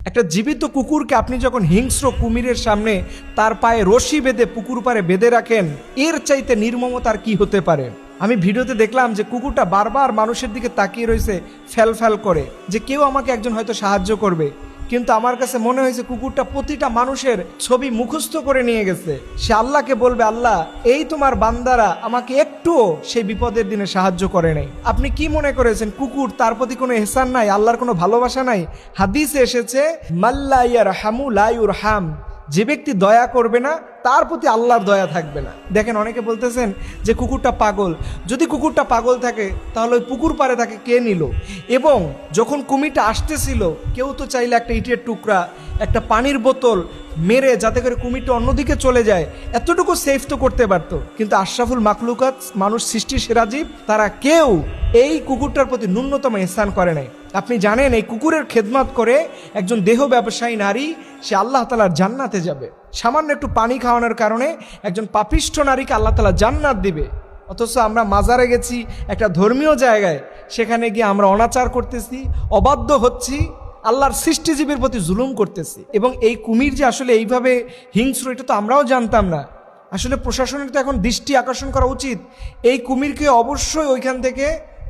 একটা জীবিত কুকুরকে আপনি যখন হিংস্র কুমিরের সামনে তার পায়ে রশি বেঁধে পুকুর পাড়ে বেঁধে রাখেন, এর চাইতে নির্মমতার কি হতে পারে? আমি ভিডিওতে দেখলাম যে কুকুরটা বারবার মানুষের দিকে তাকিয়ে রয়েছে, ফ্যাল ফ্যাল করে, যে কেউ আমাকে একজন হয়তো সাহায্য করবে। কিন্তু আমার কাছে মনে হয়েছে কুকুরটা প্রতিটা মানুষের ছবি মুখস্থ করে নিয়ে গেছে। সে আল্লাহকে বলবে, আল্লাহ, এই তোমার বান্দারা আমাকে একটুও সেই বিপদের দিনে সাহায্য করে নাই। আপনি কি মনে করেছেন কুকুর, তার প্রতি কোনো এহসান নাই, আল্লাহর কোনো ভালোবাসা নাই? হাদিসে এসেছে, মাল্লা ইয়ারহামু লা ইউরহাম, যে ব্যক্তি দয়া করবে না তার প্রতি আল্লাহর দয়া থাকবে না। দেখেন, অনেকে বলতেছেন যে কুকুরটা পাগল। যদি কুকুরটা পাগল থাকে তাহলে ওই পুকুর পাড়ে তাকে কে নিল? এবং যখন কুমিরটা আসতেছিল, কেউ তো চাইলে একটা ইটের টুকরা, একটা পানির বোতল মেরে যাতে করে কুমিরটা অন্যদিকে চলে যায়, এতটুকু সেফ তো করতে পারতো। কিন্তু আশরাফুল মাখলুকাত, মানুষ সৃষ্টির সেরা জীব, তারা কেউ এই কুকুরটার প্রতি ন্যূনতম ইহসান করে নাই। আপনি জানেন, এই কুকুরের খেদমত করে একজন দেহ ব্যবসায়ী নারী, সে আল্লাহ তাআলার জান্নাতে যাবে। সামান্য একটু পানি খাওয়ানোর কারণে একজন পাপিষ্ঠ নারীকে আল্লাহ তাআলা জান্নাত দিবে। অথচ আমরা মাজারে গেছি, একটা ধর্মীয় জায়গায়, সেখানে গিয়ে আমরা অনাচার করতেছি, অবাধ্য হচ্ছি, আল্লাহর সৃষ্টিজীবের প্রতি জুলুম করতেছি। এবং এই কুমির যে আসলে এইভাবে হিংস্র, এটা তো আমরাও জানতাম না। আসলে প্রশাসনের তো এখন দৃষ্টি আকর্ষণ করা উচিত, এই কুমিরকে অবশ্যই ওইখান থেকে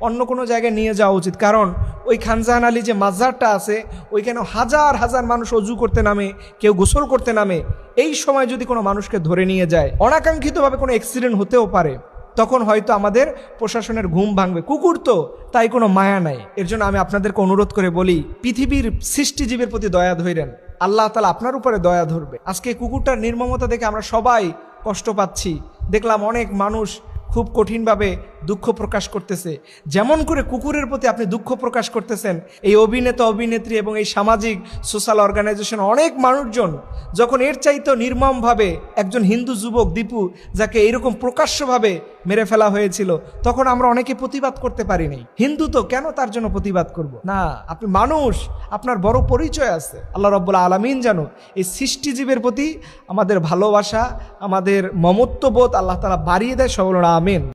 অন্য কোনো জায়গায় নিয়ে যাওয়া উচিত। কারণ ওই খানজাহান আলী যে মাজারটা আছে, ওইখানে হাজার হাজার মানুষ অজু করতে নামে, কেউ গোসল করতে নামে। এই সময় যদি কোনো মানুষকে ধরে নিয়ে যায়, অনাকাঙ্ক্ষিতভাবে কোনো অ্যাক্সিডেন্ট হতেও পারে, তখন হয়তো আমাদের প্রশাসনের ঘুম ভাঙবে। কুকুর তো, তাই কোনো মায়া নাই। এর জন্য আমি আপনাদেরকে অনুরোধ করে বলি, পৃথিবীর সৃষ্টিজীবের প্রতি দয়া ধরেন, আল্লাহ তাআলা আপনার উপরে দয়া ধরবে। আজকে কুকুরটার নির্মমতা দেখে আমরা সবাই কষ্ট পাচ্ছি। দেখলাম অনেক মানুষ খুব কঠিনভাবে দুঃখ প্রকাশ করতেছে। যেমন করে কুকুরের প্রতি আপনি দুঃখ প্রকাশ করতেছেন, এই অভিনেতা অভিনেত্রী এবং এই সামাজিক সোশ্যাল অর্গানাইজেশন অনেক মানুষজন যখন এর চাইতেও নির্মমভাবে একজন হিন্দু যুবক দীপু, যাকে এইরকম প্রকাশ্যভাবে মেরে ফেলা হয়েছিল, তখন আমরা অনেকে প্রতিবাদ করতে পারিনি। হিন্দু তো, কেন তার জন্য প্রতিবাদ করব? না, আপনি মানুষ, আপনার বড় পরিচয় আছে। আল্লাহ রাব্বুল আলামিন যেন এই সৃষ্টিজীবের প্রতি আমাদের ভালোবাসা, আমাদের মমত্ববোধ আল্লাহ তাআলা বাড়িয়ে দেয়। সকল আমিন।